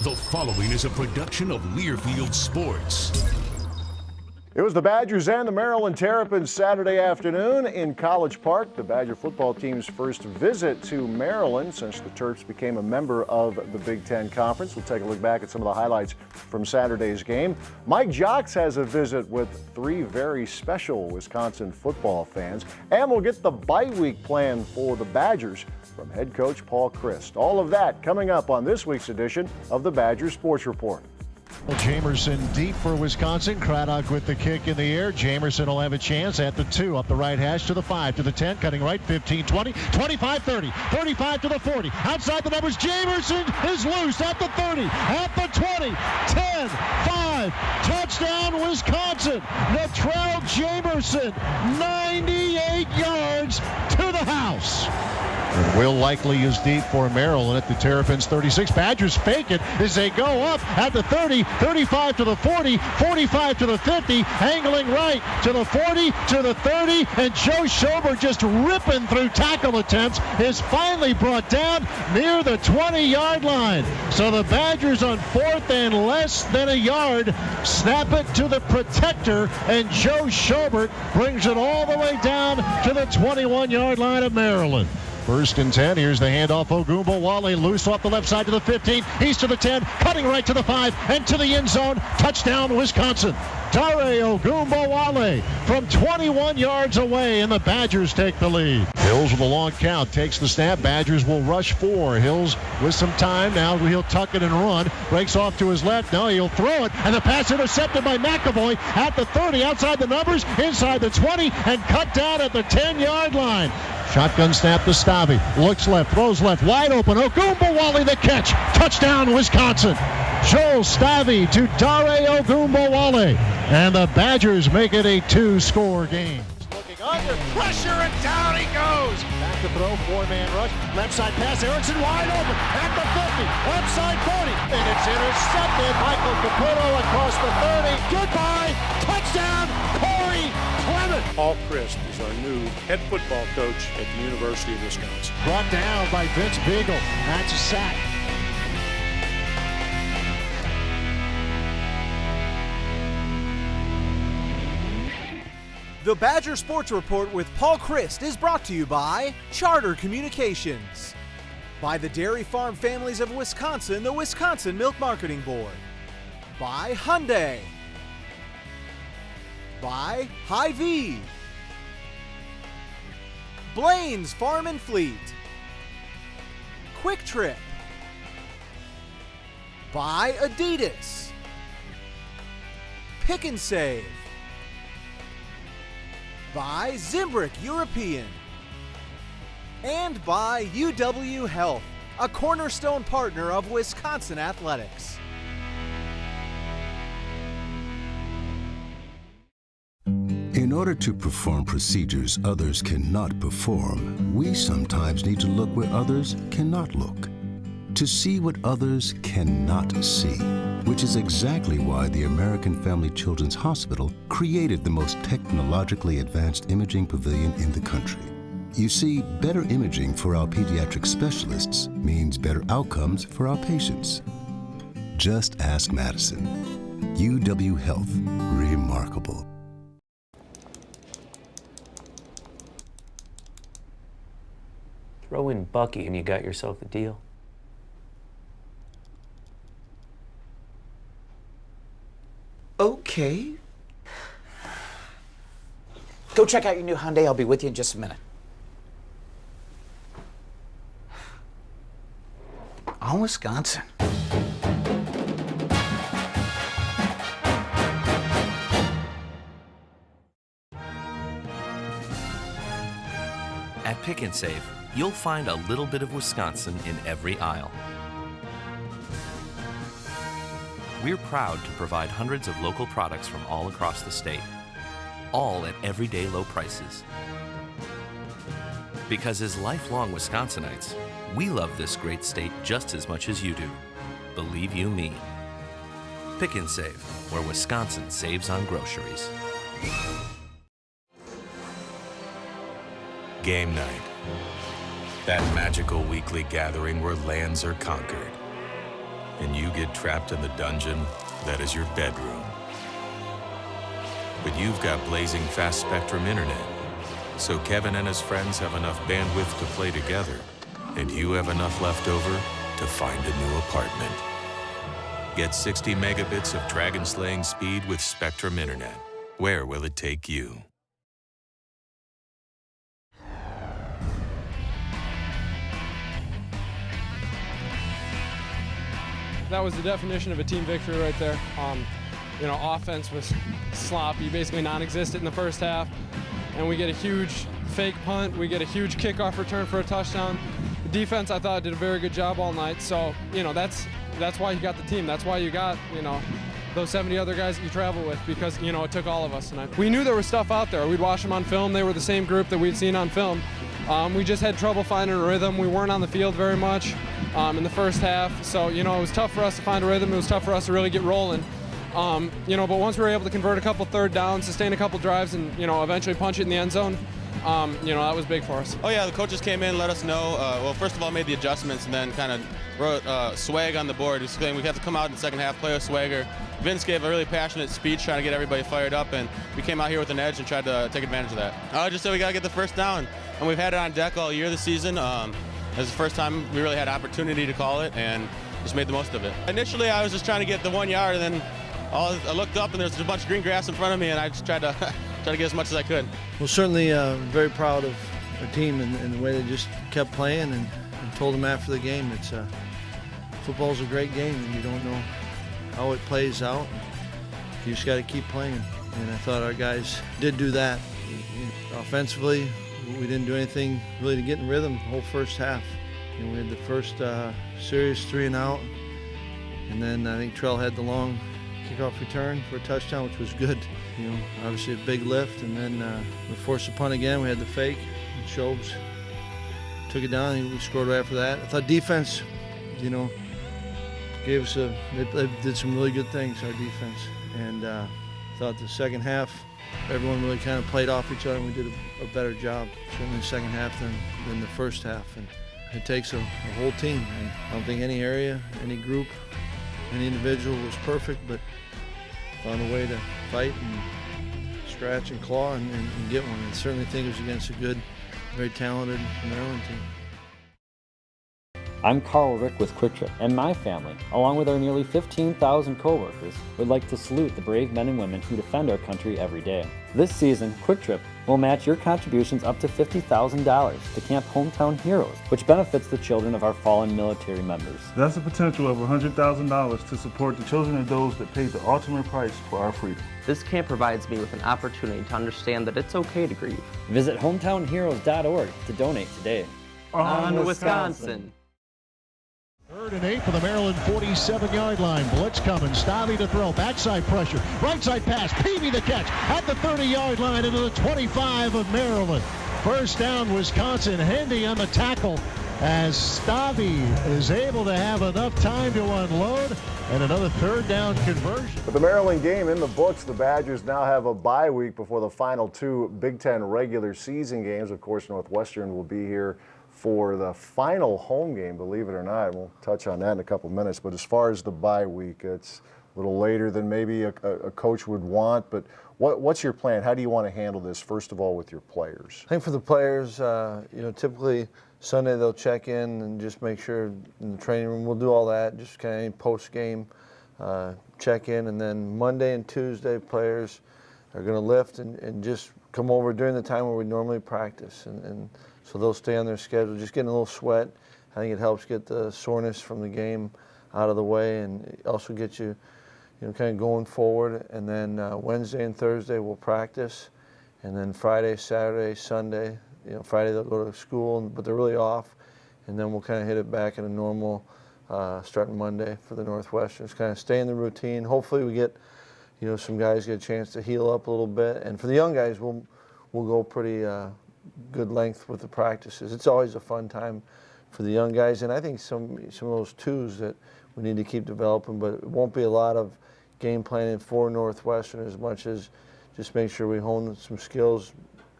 The following is a production of Learfield Sports. It was the Badgers and the Maryland Terrapins Saturday afternoon in College Park. The Badger football team's first visit to Maryland since the Terps became a member of the Big Ten Conference. We'll take a look back at some of the highlights from Saturday's game. Mike Jacques has a visit with three very special Wisconsin football fans. And we'll get the bye week plan for the Badgers from head coach Paul Chryst. All of that coming up on this week's edition of the Badger Sports Report. Jamerson deep for Wisconsin. Craddock with the kick in the air. Jamerson will have a chance at the 2, up the right hash to the 5, to the 10, cutting right, 15, 20, 25, 30, 35 to the 40. Outside the numbers, Jamerson is loose at the 30, at the 20, 10, 5, touchdown Wisconsin. Natrell Jamerson, 98 yards to the house. And Will Likely is deep for Maryland at the Terrapins 36. Badgers fake it as they go up at the 30, 35 to the 40, 45 to the 50, angling right to the 40, to the 30, and Joe Schober just ripping through tackle attempts is finally brought down near the 20-yard line. So the Badgers on 4th and less than a yard snap it to the protector, and Joe Schober brings it all the way down to the 21-yard line of Maryland. 1st and 10. Here's the handoff. Ogunbowale loose off the left side to the 15. He's to the 10, cutting right to the 5 and to the end zone. Touchdown, Wisconsin. Dare Ogunbowale from 21 yards away, and the Badgers take the lead. Hills with a long count takes the snap. Badgers will rush 4. Hills with some time. Now he'll tuck it and run. Breaks off to his left. No, he'll throw it, and the pass intercepted by McAvoy at the 30, outside the numbers, inside the 20, and cut down at the 10-yard line. Shotgun snap to Stavi. Looks left, throws left, wide open. Ogunbowale the catch. Touchdown, Wisconsin. Joel Stavi to Dare Ogunbowale. And the Badgers make it a 2-score game. Looking under pressure, and down he goes. Back to throw, 4-man rush. Left side pass, Erickson wide open at the 50. Left side 40. And it's intercepted. Michael Caputo across the 30. Goodbye. Touchdown, Corey Clement. Paul Chryst is our new head football coach at the University of Wisconsin. Brought down by Vince Beagle. That's a sack. The Badger Sports Report with Paul Chryst is brought to you by Charter Communications, by the Dairy Farm Families of Wisconsin, the Wisconsin Milk Marketing Board, by Hyundai, by Hy-Vee, Blaine's Farm and Fleet, Quick Trip, by Adidas, Pick and Save, by Zimbrick European, and by UW Health, a cornerstone partner of Wisconsin Athletics. In order to perform procedures others cannot perform, we sometimes need to look where others cannot look, to see what others cannot see, which is exactly why the American Family Children's Hospital created the most technologically advanced imaging pavilion in the country. You see, better imaging for our pediatric specialists means better outcomes for our patients. Just ask Madison. UW Health. Remarkable. Throw in Bucky and you got yourself a deal. Okay. Go check out your new Hyundai. I'll be with you in just a minute. On Wisconsin. At Pick and Save, you'll find a little bit of Wisconsin in every aisle. We're proud to provide hundreds of local products from all across the state, all at everyday low prices. Because as lifelong Wisconsinites, we love this great state just as much as you do. Believe you me. Pick and Save, where Wisconsin saves on groceries. Game night. That magical weekly gathering where lands are conquered. and you get trapped in the dungeon that is your bedroom. But you've got blazing fast Spectrum internet, so Kevin and his friends have enough bandwidth to play together, and you have enough left over to find a new apartment. Get 60 megabits of dragon-slaying speed with Spectrum internet. Where will it take you? That was the definition of a team victory right there. You know, offense was sloppy, basically non-existent in the first half, and we get a huge fake punt, we get a huge kickoff return for a touchdown. The defense, I thought, did a very good job all night, so, you know, that's why you got the team. That's why you got, you know, those 70 other guys that you travel with, because, you know, it took all of us tonight. We knew there was stuff out there. We'd watch them on film. They were the same group that we'd seen on film. We just had trouble finding a rhythm. We weren't on the field very much in the first half, so, you know, it was tough for us to find a rhythm. It was tough for us to really get rolling. You know, but once we were able to convert a couple third downs, sustain a couple drives, and, you know, eventually punch it in the end zone, you know, that was big for us. Oh yeah, the coaches came in, let us know. Well, first of all, made the adjustments, and then kind of wrote swag on the board. He's saying we have to come out in the second half, play with swagger. Vince gave a really passionate speech trying to get everybody fired up, and we came out here with an edge and tried to take advantage of that. I just said we got to get the first down, and we've had it on deck all year this season. It was the first time we really had opportunity to call it, and just made the most of it. Initially, I was just trying to get the 1 yard, and then I looked up, and there's a bunch of green grass in front of me, and I just tried to get as much as I could. Well, certainly very proud of our team and the way they just kept playing, and told them after the game, it's football's a great game, and you don't know how it plays out. You just got to keep playing, and I thought our guys did do that. Offensively, we didn't do anything really to get in rhythm the whole first half. You know, we had the first serious 3 and out, and then I think Trell had the long kickoff return for a touchdown, which was good. You know, obviously a big lift, and then we forced the punt again. We had the fake, and Shobes took it down, and we scored right after that. I thought defense, you know, gave us they did some really good things, our defense, and I thought the second half, everyone really kind of played off each other, and we did a better job, certainly in the second half than the first half. And it takes a whole team, and I don't think any area, any group, any individual was perfect, but found a way to fight and scratch and claw and get one. And certainly think it was against a good, very talented Maryland team. I'm Carl Rick with Quick Trip, and my family, along with our nearly 15,000 coworkers, would like to salute the brave men and women who defend our country every day. This season, Quick Trip will match your contributions up to $50,000 to Camp Hometown Heroes, which benefits the children of our fallen military members. That's a potential of $100,000 to support the children of those that paid the ultimate price for our freedom. This camp provides me with an opportunity to understand that it's okay to grieve. Visit hometownheroes.org to donate today. On Wisconsin. 3rd and 8 for the Maryland 47-yard line. Blitz coming. Stabby to throw. Backside pressure. Right side pass. Peavy the catch at the 30-yard line into the 25 of Maryland. First down, Wisconsin. Hendy on the tackle as Stabby is able to have enough time to unload, and another 3rd down conversion. With the Maryland game in the books, the Badgers now have a bye week before the final 2 Big Ten regular season games. Of course, Northwestern will be here for the final home game, believe it or not. We'll touch on that in a couple minutes. But as far as the bye week, it's a little later than maybe a coach would want. But what's your plan? How do you want to handle this, first of all, with your players? I think for the players, you know, typically Sunday they'll check in and just make sure in the training room. We'll do all that, just kind of post-game check in. And then Monday and Tuesday, players are going to lift and just come over during the time where we normally practice. And so they'll stay on their schedule, just getting a little sweat. I think it helps get the soreness from the game out of the way, and also get you, you know, kind of going forward. And then Wednesday and Thursday we'll practice, and then Friday, Saturday, Sunday. You know, Friday they'll go to school, but they're really off, and then we'll kind of hit it back in a normal starting Monday for the Northwesterns. Kind of stay in the routine. Hopefully we get, you know, some guys get a chance to heal up a little bit, and for the young guys we'll go pretty good length with the practices. It's always a fun time for the young guys, and I think some of those twos that we need to keep developing, but it won't be a lot of game planning for Northwestern as much as just make sure we hone some skills,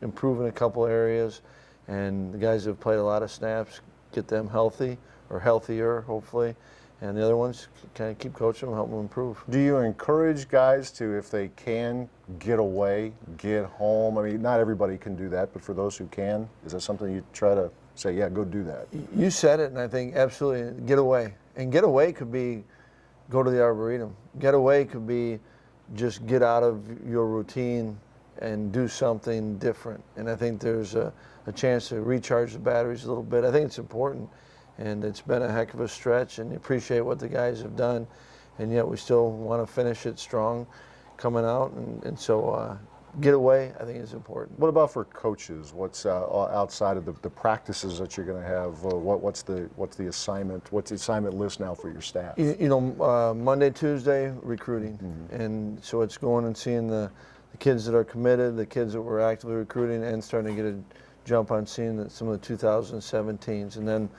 improve in a couple areas, and the guys that have played a lot of snaps, get them healthy or healthier, hopefully, and the other ones kind of keep coaching them, help them improve. Do you encourage guys to, if they can, get away, get home? I mean, not everybody can do that, but for those who can, is that something you try to say, yeah, go do that? You said it, and I think absolutely get away. And get away could be go to the Arboretum. Get away could be just get out of your routine and do something different. And I think there's a chance to recharge the batteries a little bit. I think it's important. And it's been a heck of a stretch, and you appreciate what the guys have done, and yet we still want to finish it strong coming out, and so get away, I think, is important. What about for coaches? What's outside of the practices that you're going to have? What's the assignment? What's the assignment list now for your staff? Monday, Tuesday, recruiting, and so it's going and seeing the kids that are committed, the kids that we're actively recruiting, and starting to get a jump on seeing some of the 2017s, and then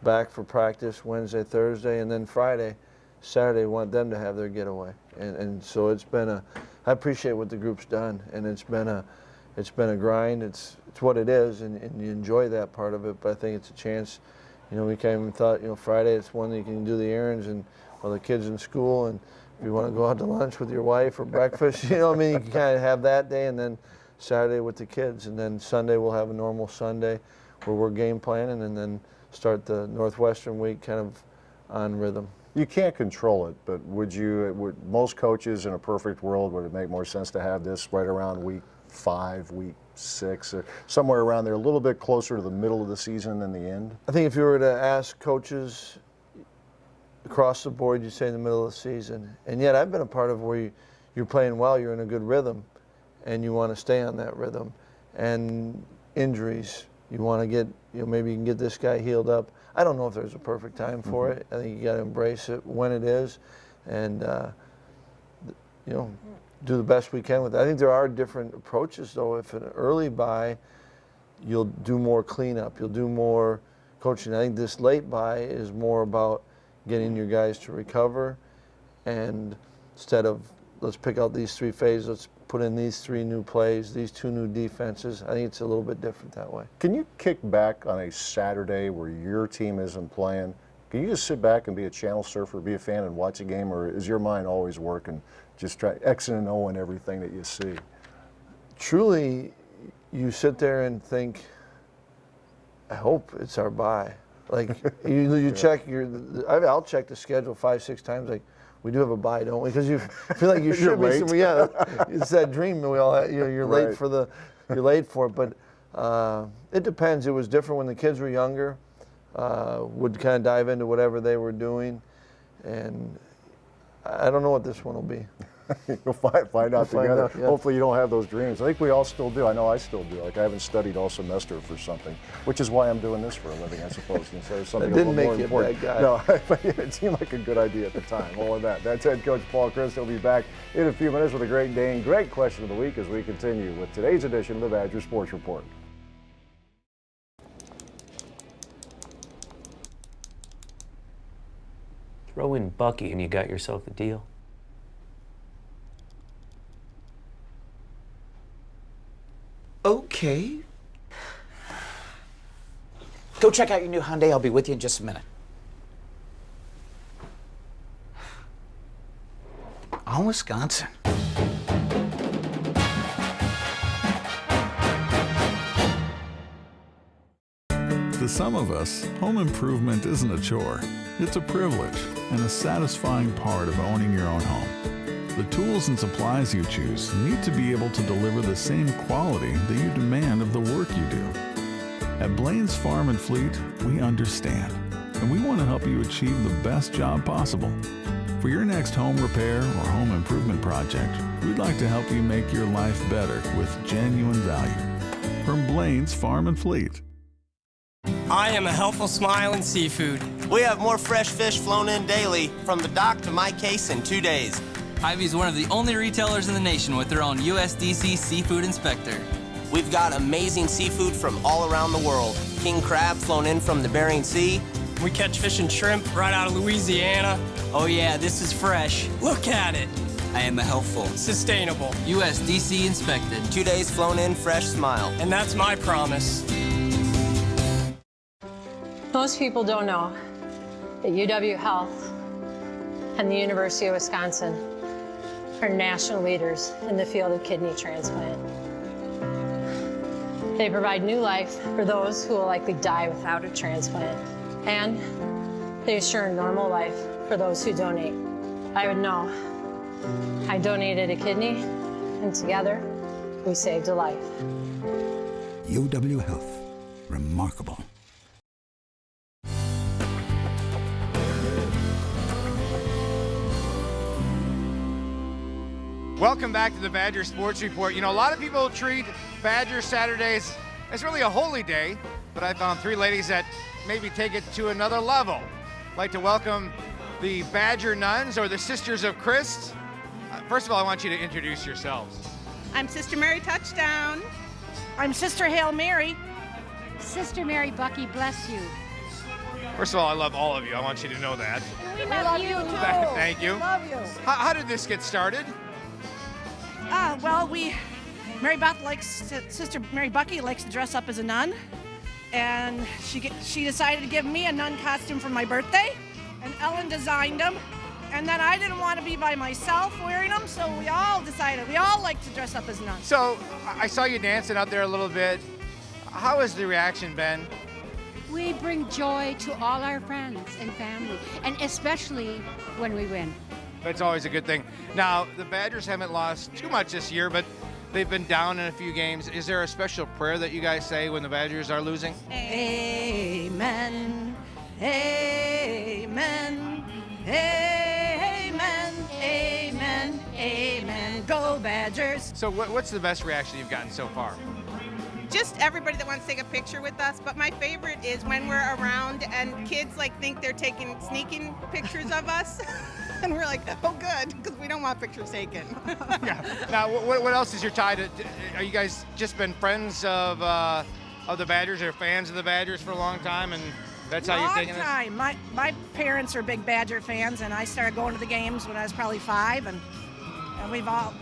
back for practice Wednesday, Thursday, and then Friday, Saturday, want them to have their getaway. And so it's been I appreciate what the group's done, and it's been a grind. It's what it is, and you enjoy that part of it, but I think it's a chance. We came and thought, Friday it's one that you can do the errands and while the kids in school, and if you want to go out to lunch with your wife or breakfast, you can kind of have that day, and then Saturday with the kids, and then Sunday we'll have a normal Sunday where we're game planning, and then start the Northwestern week kind of on rhythm. You can't control it, but would most coaches in a perfect world, would it make more sense to have this right around week 5, week 6, or somewhere around there, a little bit closer to the middle of the season than the end? I think if you were to ask coaches across the board, you'd say in the middle of the season. And yet I've been a part of where you're playing well, you're in a good rhythm, and you want to stay on that rhythm. And injuries, you want to get, maybe you can get this guy healed up. I don't know if there's a perfect time for it. I think you got to embrace it when it is, and do the best we can with it. I think there are different approaches, though. If an early bye, you'll do more cleanup, you'll do more coaching. I think this late bye is more about getting your guys to recover, and instead of let's pick out these 3 phases, let's put in these 3 new plays, these 2 new defenses. I think it's a little bit different that way. Can you kick back on a Saturday where your team isn't playing? Can you just sit back and be a channel surfer, be a fan and watch a game, or is your mind always working, just try X and O and everything that you see? Truly, you sit there and think, I hope it's our bye. Like you check I'll check the schedule 5, 6 times. Like, we do have a bye, don't we? Because you feel like you should be somewhere. Yeah, it's that dream that we all have. You're late Right. you're late for it. But it depends. It was different when the kids were younger. Would kind of dive into whatever they were doing, and I don't know what this one will be. You'll find out together. Yeah. Hopefully you don't have those dreams. I think we all still do. I know I still do. Like, I haven't studied all semester for something, which is why I'm doing this for a living, I suppose. Instead of something That didn't a little make more you a important. bad guy. No, it seemed like a good idea at the time. All of that. That's head coach Paul Chryst. He'll be back in a few minutes with a great day and great question of the week as we continue with today's edition of the Badger Sports Report. Throw in Bucky and you got yourself a deal. Okay. Go check out your new Hyundai. I'll be with you in just a minute. On Wisconsin. To some of us, home improvement isn't a chore. It's a privilege and a satisfying part of owning your own home. The tools and supplies you choose need to be able to deliver the same quality that you demand of the work you do. At Blaine's Farm and Fleet, we understand, and we want to help you achieve the best job possible. For your next home repair or home improvement project, we'd like to help you make your life better with genuine value. From Blaine's Farm and Fleet. I am a Helpful Smile in Seafood. We have more fresh fish flown in daily from the dock to my case in 2 days. Hy-Vee's one of the only retailers in the nation with their own USDC seafood inspector. We've got amazing seafood from all around the world. King crab flown in from the Bering Sea. We catch fish and shrimp right out of Louisiana. Oh yeah, this is fresh. Look at it. I am a Helpful. Sustainable. USDC inspected. 2 days flown in, fresh smile. And that's my promise. Most people don't know that UW Health and the University of Wisconsin are national leaders in the field of kidney transplant. They provide new life for those who will likely die without a transplant, and they assure a normal life for those who donate. I would know. I donated a kidney, and together, we saved a life. UW Health. Remarkable. Welcome back to the Badger Sports Report. You know, a lot of people treat Badger Saturdays as really a holy day, but I found three ladies that maybe take it to another level. I'd like to welcome the Badger Nuns, or the Sisters of Chryst. First of all, I want you to introduce yourselves. I'm Sister Mary Touchdown. I'm Sister Hail Mary. Sister Mary Bucky, bless you. First of all, I love all of you. I want you to know that. We love you too. Thank you. We love you. How did this get started? Well, Sister Mary Bucky likes to dress up as a nun, and she decided to give me a nun costume for my birthday, and Ellen designed them, and then I didn't want to be by myself wearing them, so we all decided we all like to dress up as nuns. So I saw you dancing out there a little bit. How has the reaction been? We bring joy to all our friends and family, and especially when we win. That's always a good thing. Now, the Badgers haven't lost too much this year, but they've been down in a few games. Is there a special prayer that you guys say when the Badgers are losing? Amen. Amen. Amen. Amen. Amen. Go Badgers. So what's the best reaction you've gotten so far? Just everybody that wants to take a picture with us, but my favorite is when we're around and kids think they're sneaking pictures of us. And we're like, oh, good, because we don't want pictures taken. Yeah. Now, what else is your tie to? Are you guys just been friends of the Badgers, or fans of the Badgers for a long time, and that's how you're taking this? Long time. My parents are big Badger fans, and I started going to the games when I was probably 5, and I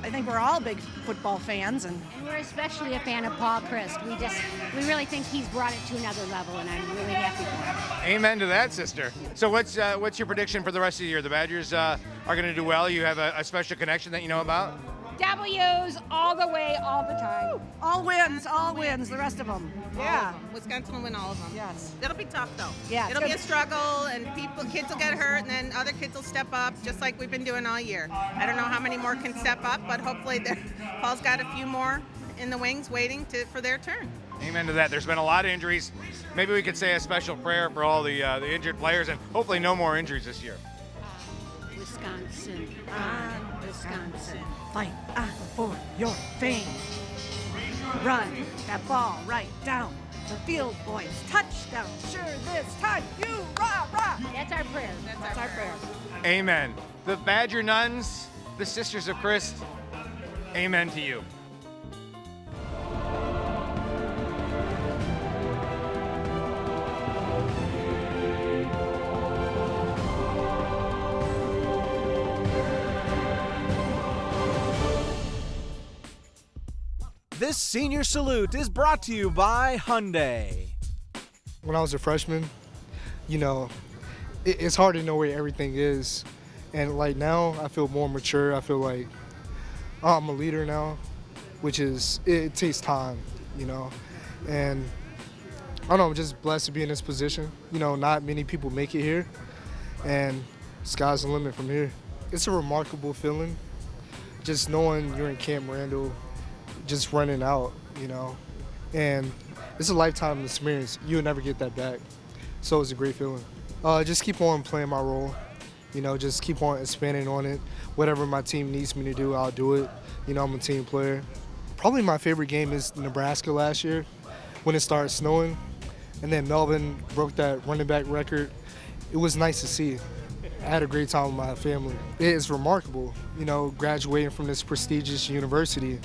think we're all big football fans, and we're especially a fan of Paul Chryst. We really think he's brought it to another level, and I'm really happy for him. Amen to that, sister. So what's your prediction for the rest of the year? The Badgers are going to do well. You have a special connection that you know about? W's all the way, all the time. All wins, the rest of them. Yeah. Wisconsin will win all of them. Yes. It'll be tough, though. Yeah. It'll be a struggle, and kids will get hurt, and then other kids will step up, just like we've been doing all year. I don't know how many more can step up, but hopefully Paul's got a few more in the wings waiting for their turn. Amen to that. There's been a lot of injuries. Maybe we could say a special prayer for all the injured players, and hopefully no more injuries this year. Wisconsin, Wisconsin, fight on for your fame. Run that ball right down the field, boys. Touchdown, sure this time, you rah, rah. That's our prayer. That's our prayer. Amen. The Badger Nuns, the Sisters of Chryst, amen to you. This senior salute is brought to you by Hyundai. When I was a freshman, it's hard to know where everything is. And now I feel more mature. I feel like I'm a leader now, it takes time, And I don't know, I'm just blessed to be in this position. Not many people make it here, and sky's the limit from here. It's a remarkable feeling, just knowing you're in Camp Randall, just running out, and it's a lifetime experience. You'll never get that back, so it's a great feeling. Just keep on playing my role, just keep on expanding on it. Whatever my team needs me to do, I'll do it. I'm a team player. Probably my favorite game is Nebraska last year when it started snowing, and then Melvin broke that running back record. It was nice to see. I had a great time with my family. It is remarkable, graduating from this prestigious university.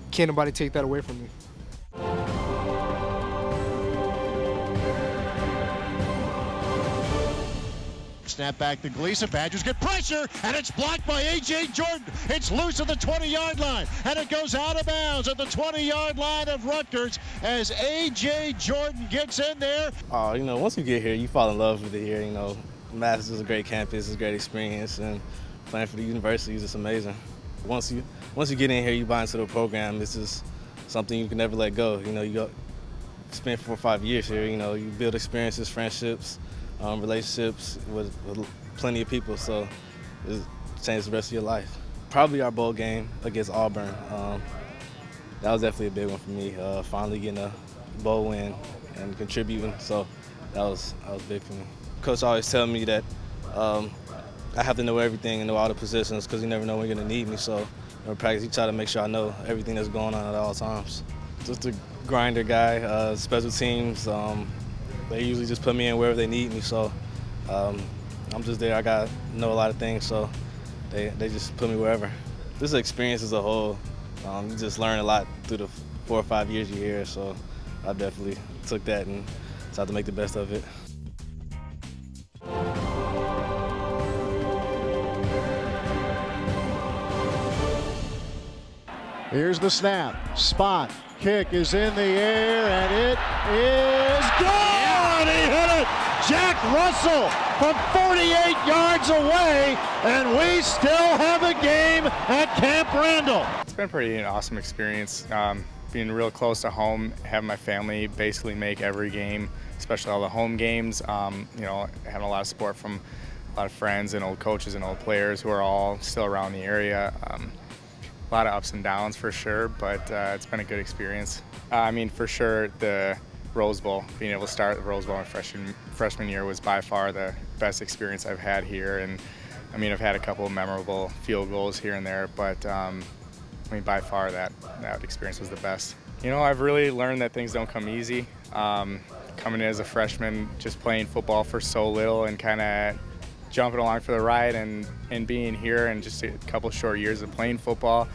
Can't nobody take that away from me. Snap back to Gleason. Badgers get pressure, and it's blocked by A.J. Jordan. It's loose at the 20-yard line, and it goes out of bounds at the 20-yard line of Rutgers as A.J. Jordan gets in there. Once you get here, you fall in love with it here, Madison is a great campus, it's a great experience, and playing for the university is just amazing. Once you get in here, you buy into the program. This is something you can never let go. You know, you spend 4 or 5 years here. You know, you build experiences, friendships, relationships with plenty of people. So it changes the rest of your life. Probably our bowl game against Auburn. That was definitely a big one for me. Finally getting a bowl win and contributing. So that was big for me. Coach always tells me that I have to know everything and know all the positions because you never know when you're going to need me. So in practice, he try to make sure I know everything that's going on at all times. Just a grinder guy, special teams. They usually just put me in wherever they need me. So I'm just there. I got to know a lot of things, so they just put me wherever. This experience as a whole, you just learn a lot through the 4 or 5 years you're here. So I definitely took that and tried to make the best of it. Here's the snap. Spot. Kick is in the air, and it is gone! He hit it! Jack Russell from 48 yards away, and we still have a game at Camp Randall. It's been an awesome experience. Being real close to home, having my family basically make every game, especially all the home games. You know, having a lot of support from a lot of friends and old coaches and old players who are all still around the area. A lot of ups and downs for sure, but it's been a good experience. I mean, for sure, the Rose Bowl, being able to start the Rose Bowl in freshman year was by far the best experience I've had here. And I mean, I've had a couple of memorable field goals here and there, but I mean, by far that experience was the best. You know, I've really learned that things don't come easy. Coming in as a freshman, just playing football for so little and kind of jumping along for the ride and being here and just a couple of short years of playing football,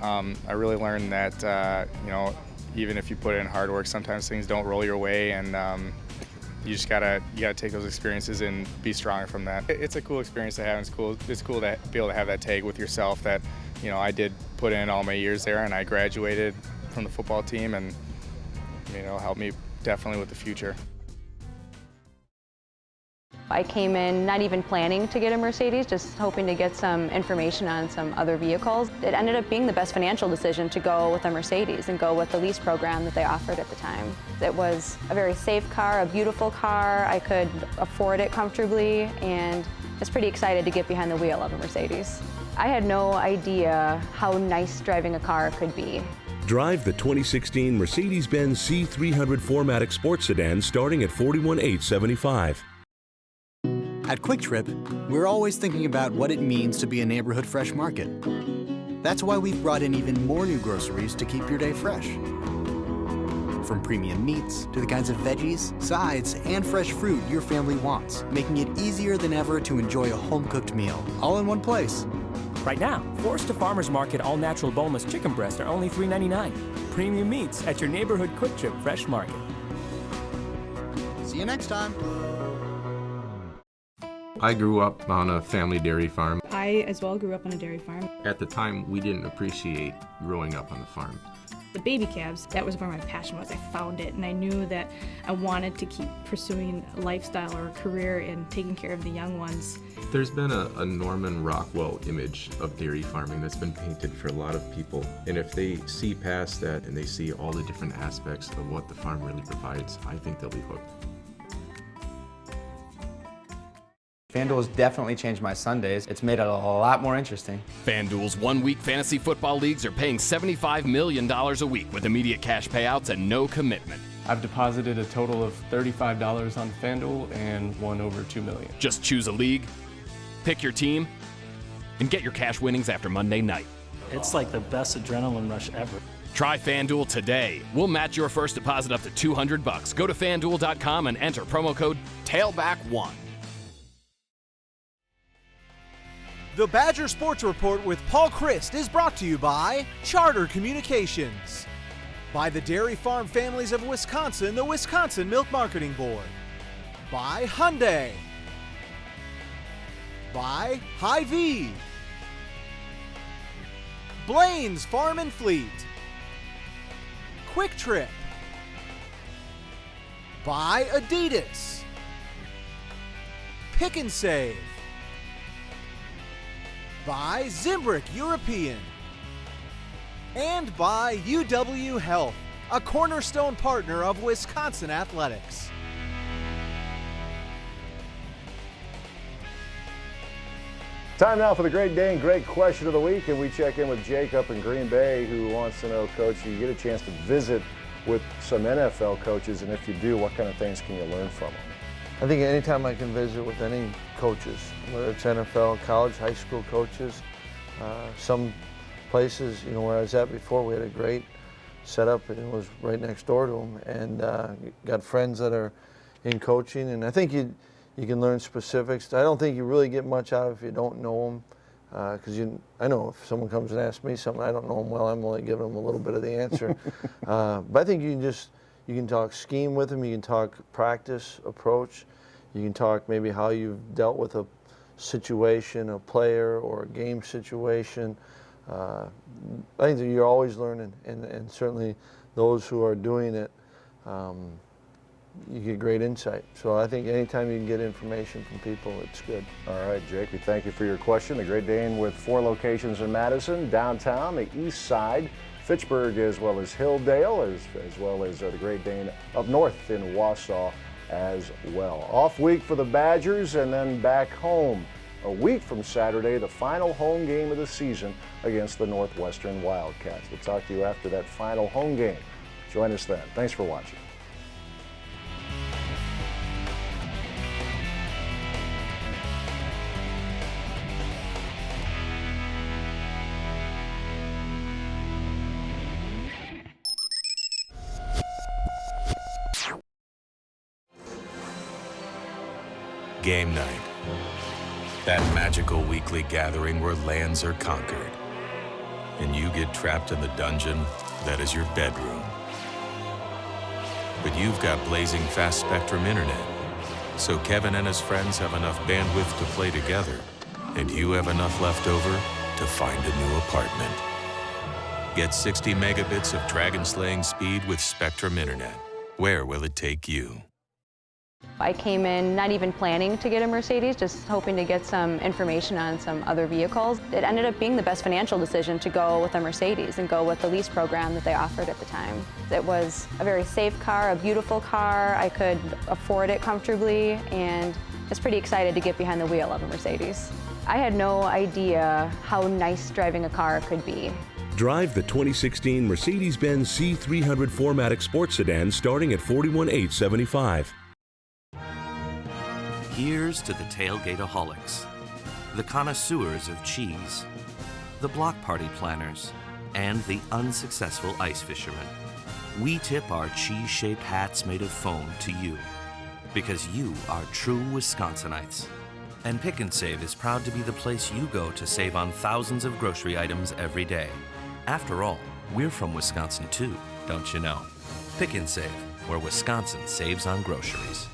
I really learned that, you know, even if you put in hard work, sometimes things don't roll your way, and you just gotta take those experiences and be stronger from that. It's a cool experience to have. It's cool to be able to have that tag with yourself that, you know, I did put in all my years there, and I graduated from the football team, and you know, helped me definitely with the future. I came in not even planning to get a Mercedes, just hoping to get some information on some other vehicles. It ended up being the best financial decision to go with a Mercedes and go with the lease program that they offered at the time. It was a very safe car, a beautiful car. I could afford it comfortably, and I was pretty excited to get behind the wheel of a Mercedes. I had no idea how nice driving a car could be. Drive the 2016 Mercedes-Benz C300 4MATIC Sports Sedan starting at $41,875. At Quick Trip, we're always thinking about what it means to be a neighborhood fresh market. That's why we've brought in even more new groceries to keep your day fresh. From premium meats to the kinds of veggies, sides, and fresh fruit your family wants, making it easier than ever to enjoy a home-cooked meal, all in one place. Right now, Forster Farmers Market all-natural boneless chicken breasts are only $3.99. Premium meats at your neighborhood Quick Trip Fresh Market. See you next time. I grew up on a family dairy farm. I as well grew up on a dairy farm. At the time, we didn't appreciate growing up on the farm. The baby calves, that was where my passion was. I found it, and I knew that I wanted to keep pursuing a lifestyle or a career in taking care of the young ones. There's been a Norman Rockwell image of dairy farming that's been painted for a lot of people. And if they see past that and they see all the different aspects of what the farm really provides, I think they'll be hooked. FanDuel has definitely changed my Sundays. It's made it a lot more interesting. FanDuel's one-week fantasy football leagues are paying $75 million a week with immediate cash payouts and no commitment. I've deposited a total of $35 on FanDuel and won over $2 million. Just choose a league, pick your team, and get your cash winnings after Monday night. It's like the best adrenaline rush ever. Try FanDuel today. We'll match your first deposit up to $200. Go to FanDuel.com and enter promo code TAILBACK1. The Badger Sports Report with Paul Chryst is brought to you by Charter Communications, by the Dairy Farm Families of Wisconsin, the Wisconsin Milk Marketing Board, by Hyundai, by Hy-Vee, Blaine's Farm and Fleet, Quick Trip, by Adidas, Pick and Save. By Zimbrick European. And by UW Health, a cornerstone partner of Wisconsin Athletics. Time now for the Great Dane Great Question of the Week, and we check in with Jake up in Green Bay, who wants to know, Coach, you get a chance to visit with some NFL coaches, and if you do, what kind of things can you learn from them? I think anytime I can visit with any coaches, whether it's NFL, college, high school coaches, some places, you know, where I was at before, we had a great setup, and it was right next door to them, and got friends that are in coaching, and I think you can learn specifics. I don't think you really get much out of if you don't know them, because I know if someone comes and asks me something, I don't know them well, I'm only giving them a little bit of the answer. But I think you can talk scheme with them, you can talk practice approach, you can talk maybe how you've dealt with a situation, a player, or a game situation. I think that you're always learning, and certainly those who are doing it, you get great insight. So I think anytime you can get information from people, it's good. All right, Jake, we thank you for your question. The Great Dane with 4 locations in Madison, downtown, the east side, Fitchburg, as well as Hilldale, as well as the Great Dane up north in Wausau as well. Off week for the Badgers, and then back home a week from Saturday, the final home game of the season against the Northwestern Wildcats. We'll talk to you after that final home game. Join us then. Thanks for watching. Game night. That magical weekly gathering where lands are conquered, and you get trapped in the dungeon that is your bedroom. But you've got blazing fast Spectrum internet, so Kevin and his friends have enough bandwidth to play together, and you have enough left over to find a new apartment. Get 60 megabits of dragon-slaying speed with Spectrum internet. Where will it take you? I came in not even planning to get a Mercedes, just hoping to get some information on some other vehicles. It ended up being the best financial decision to go with a Mercedes and go with the lease program that they offered at the time. It was a very safe car, a beautiful car. I could afford it comfortably, and I was pretty excited to get behind the wheel of a Mercedes. I had no idea how nice driving a car could be. Drive the 2016 Mercedes-Benz C300 4MATIC Sports Sedan starting at $41,875. Here's to the tailgateaholics, the connoisseurs of cheese, the block party planners, and the unsuccessful ice fishermen. We tip our cheese-shaped hats made of foam to you, because you are true Wisconsinites. And Pick and Save is proud to be the place you go to save on thousands of grocery items every day. After all, we're from Wisconsin too, don't you know? Pick and Save, where Wisconsin saves on groceries.